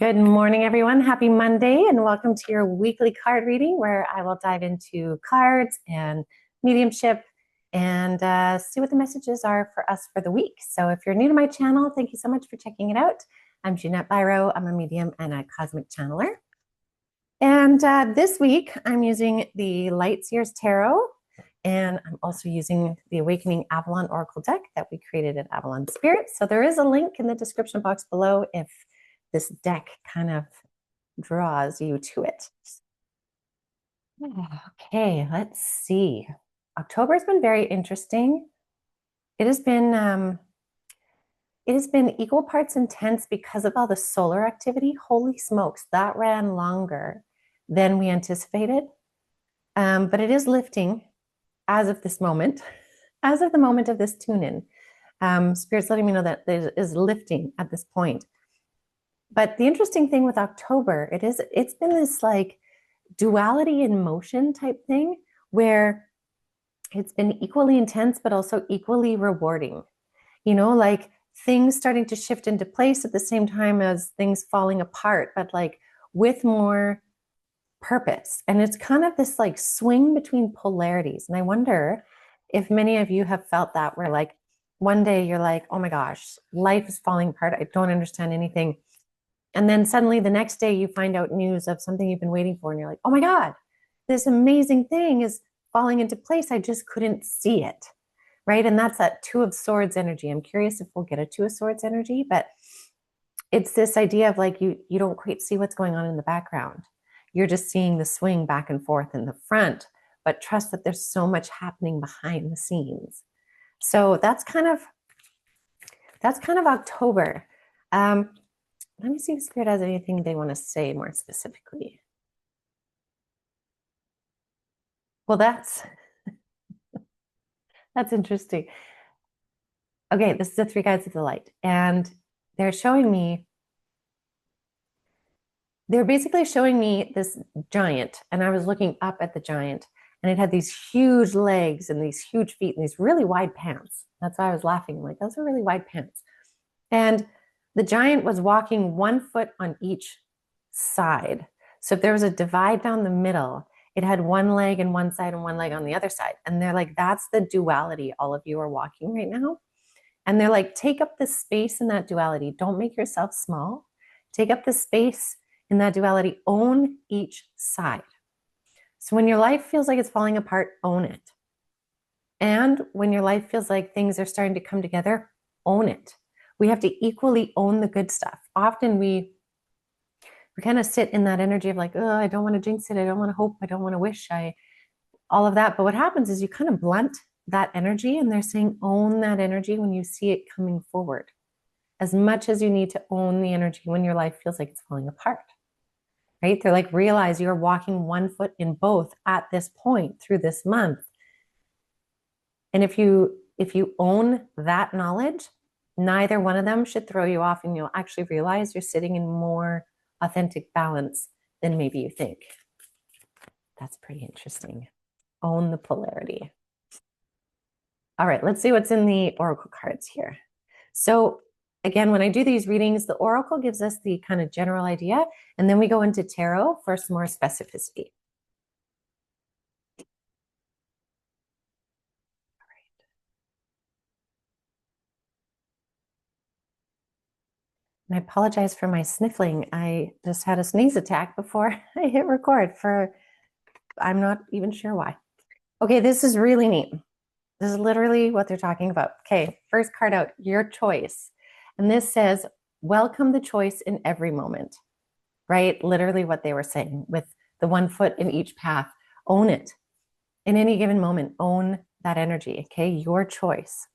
Good morning, everyone. Happy Monday, and welcome to your weekly card reading where I will dive into cards and mediumship and see what the messages are for us for the week. So if you're new to my channel, thank you so much for checking it out. I'm Jeanette Biro. I'm a medium and a cosmic channeler. And this week, I'm using the Light Seers Tarot, and I'm also using the Awakening Avalon Oracle deck that we created at Avalon Spirit. So there is a link in the description box below if this deck kind of draws you to it. Okay, let's see. October has been very interesting. It has been equal parts intense because of all the solar activity. Holy smokes, that ran longer than we anticipated. But it is lifting as of this moment, as of the moment of this tune-in. Spirit's letting me know that it is lifting at this point. But the interesting thing with October, it's been this like duality in motion type thing where it's been equally intense, but also equally rewarding. You know, like things starting to shift into place at the same time as things falling apart, but like with more purpose. And it's kind of this like swing between polarities. And I wonder if many of you have felt that where like one day you're like, oh my gosh, life is falling apart. I don't understand anything. And then suddenly the next day you find out news of something you've been waiting for and you're like, oh my God, this amazing thing is falling into place. I just couldn't see it, right? And that's that Two of Swords energy. I'm curious if we'll get a Two of Swords energy, but it's this idea of like you don't quite see what's going on in the background. You're just seeing the swing back and forth in the front, but trust that there's so much happening behind the scenes. So that's kind of October. Let me see if Spirit has anything they want to say more specifically. Well, that's interesting. Okay, this is the Three Guides of the Light, and they're basically showing me this giant, and I was looking up at the giant, and it had these huge legs and these huge feet and these really wide pants. That's why I was laughing. I'm like, those are really wide pants. And the giant was walking 1 foot on each side. So if there was a divide down the middle, it had one leg on one side and one leg on the other side. And they're like, that's the duality all of you are walking right now. And they're like, take up the space in that duality. Don't make yourself small. Take up the space in that duality. Own each side. So when your life feels like it's falling apart, own it. And when your life feels like things are starting to come together, own it. We have to equally own the good stuff. Often we kind of sit in that energy of like, oh, I don't want to jinx it. I don't want to hope. I don't want to wish. All of that. But what happens is you kind of blunt that energy, and they're saying own that energy when you see it coming forward as much as you need to own the energy when your life feels like it's falling apart, right? They're like, realize you're walking 1 foot in both at this point through this month. And if you own that knowledge, neither one of them should throw you off, and you'll actually realize you're sitting in more authentic balance than maybe you think. That's pretty interesting. Own the polarity. All right, let's see what's in the oracle cards here. So again, when I do these readings, the oracle gives us the kind of general idea, and then we go into tarot for some more specificity. And I apologize for my sniffling. I just had a sneeze attack before I hit record I'm not even sure why. Okay, this is really neat. This is literally what they're talking about. Okay, first card out, your choice. And this says, welcome the choice in every moment, right? Literally what they were saying with the 1 foot in each path. Own it. In any given moment, own that energy, okay? Your choice.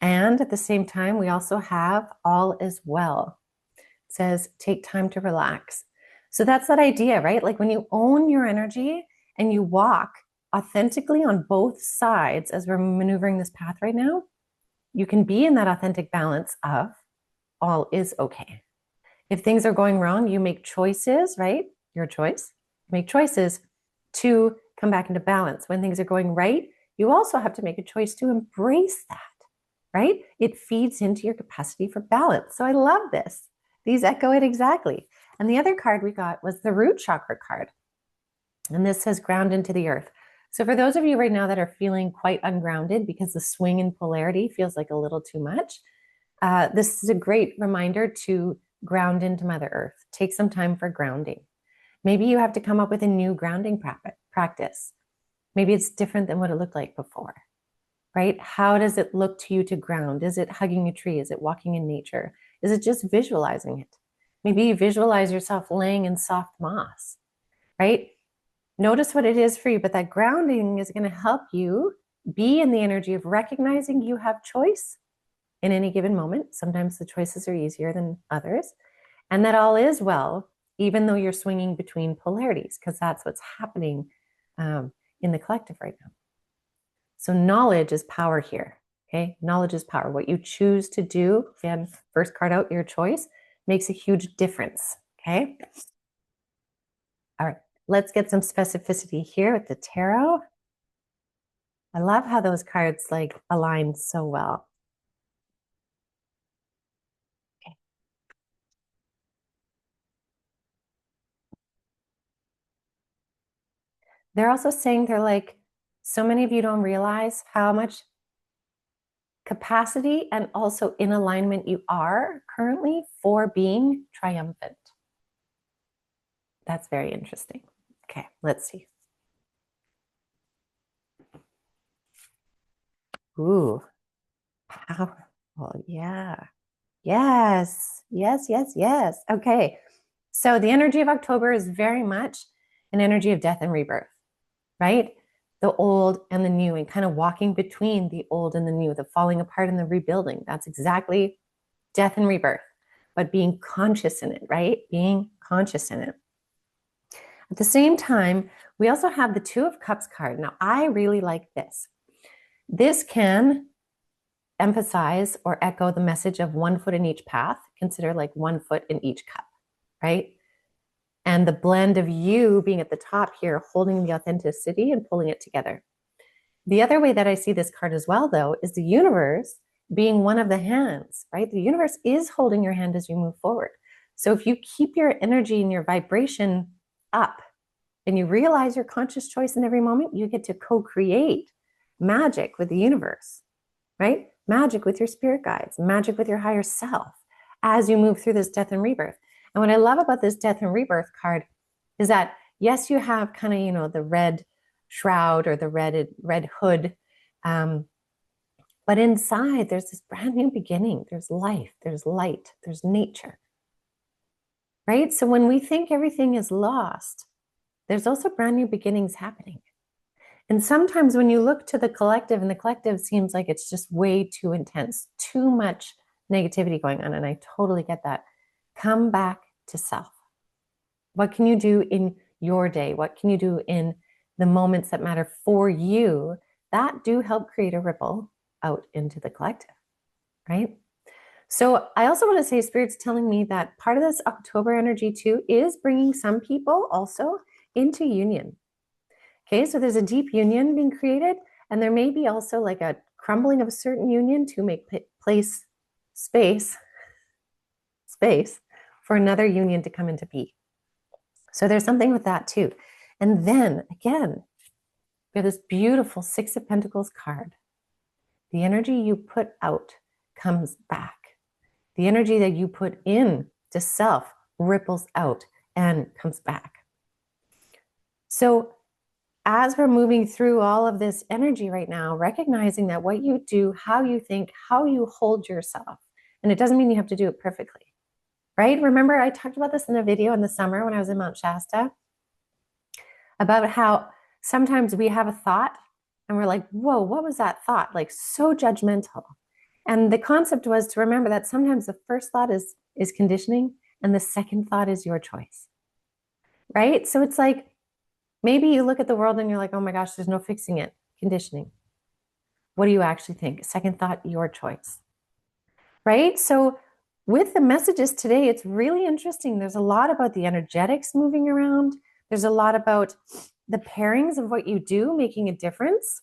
And at the same time, we also have all is well. It says, take time to relax. So that's that idea, right? Like when you own your energy and you walk authentically on both sides as we're maneuvering this path right now, you can be in that authentic balance of all is okay. If things are going wrong, you make choices, right? Your choice. Make choices to come back into balance. When things are going right, you also have to make a choice to embrace that, right? It feeds into your capacity for balance. So I love this. These echo it exactly. And the other card we got was the root chakra card. And this says ground into the earth. So for those of you right now that are feeling quite ungrounded because the swing in polarity feels like a little too much, this is a great reminder to ground into Mother Earth. Take some time for grounding. Maybe you have to come up with a new grounding practice. Maybe it's different than what it looked like before, right? How does it look to you to ground? Is it hugging a tree? Is it walking in nature? Is it just visualizing it? Maybe you visualize yourself laying in soft moss, right? Notice what it is for you, but that grounding is going to help you be in the energy of recognizing you have choice in any given moment. Sometimes the choices are easier than others, and that all is well, even though you're swinging between polarities, because that's what's happening in the collective right now. So knowledge is power here. Okay, knowledge is power. What you choose to do, again, first card out, your choice, makes a huge difference. Okay. All right, let's get some specificity here with the tarot. I love how those cards like align so well. Okay. They're also saying they're like, so many of you don't realize how much capacity and also in alignment you are currently for being triumphant. That's very interesting. Okay, let's see. Ooh, powerful. Yeah. Yes. Yes, yes, yes. Okay. So the energy of October is very much an energy of death and rebirth, right? The old and the new, and kind of walking between the old and the new, the falling apart and the rebuilding. That's exactly death and rebirth, but being conscious in it, right? Being conscious in it. At the same time, we also have the Two of Cups card. Now, I really like this. This can emphasize or echo the message of one foot in each path. Consider like one foot in each cup, right? And the blend of you being at the top here, holding the authenticity and pulling it together. The other way that I see this card as well, though, is the universe being one of the hands, right? The universe is holding your hand as you move forward. So if you keep your energy and your vibration up and you realize your conscious choice in every moment, you get to co-create magic with the universe, right? Magic with your spirit guides, magic with your higher self as you move through this death and rebirth. And what I love about this death and rebirth card is that, yes, you have kind of, you know, the red shroud or the red hood. But inside, there's this brand new beginning. There's life, there's light, there's nature, right? So when we think everything is lost, there's also brand new beginnings happening. And sometimes when you look to the collective, and the collective seems like it's just way too intense, too much negativity going on. And I totally get that. Come back to self. What can you do in your day? What can you do in the moments that matter for you that do help create a ripple out into the collective, right? So I also want to say Spirit's telling me that part of this October energy too is bringing some people also into union. Okay, so there's a deep union being created, and there may be also like a crumbling of a certain union to make space for another union to come into being. So there's something with that too. And then again, we have this beautiful Six of Pentacles card. The energy you put out comes back. The energy that you put in to self ripples out and comes back. So as we're moving through all of this energy right now, recognizing that what you do, how you think, how you hold yourself, and it doesn't mean you have to do it perfectly, right? Remember, I talked about this in a video in the summer when I was in Mount Shasta about how sometimes we have a thought and we're like, whoa, what was that thought? Like so judgmental. And the concept was to remember that sometimes the first thought is conditioning and the second thought is your choice, right? So it's like, maybe you look at the world and you're like, oh my gosh, there's no fixing it. Conditioning. What do you actually think? Second thought, your choice, right? So with the messages today, it's really interesting. There's a lot about the energetics moving around. There's a lot about the pairings of what you do making a difference.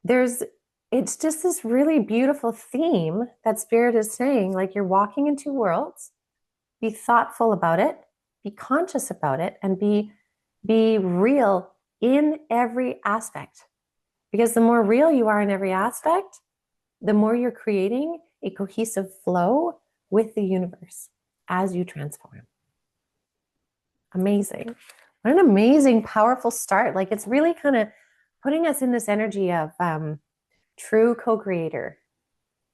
It's just this really beautiful theme that Spirit is saying, like you're walking in two worlds. be thoughtful about it, be conscious about it, and be real in every aspect. Because the more real you are in every aspect, the more you're creating a cohesive flow with the universe as you transform. Amazing. What an amazing, powerful start. Like it's really kind of putting us in this energy of true co-creator,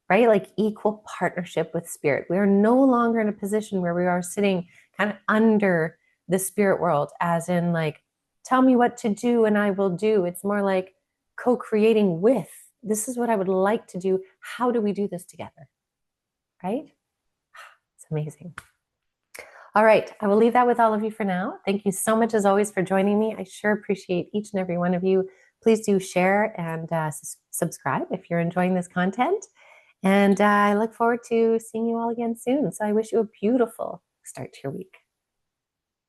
right? Like equal partnership with spirit. We are no longer in a position where we are sitting kind of under the spirit world, as in like, tell me what to do and I will do. It's more like co-creating with, this is what I would like to do. How do we do this together? Right? It's amazing. All right, I will leave that with all of you for now. Thank you so much, as always, for joining me. I sure appreciate each and every one of you. Please do share and subscribe if you're enjoying this content. And I look forward to seeing you all again soon. So I wish you a beautiful start to your week.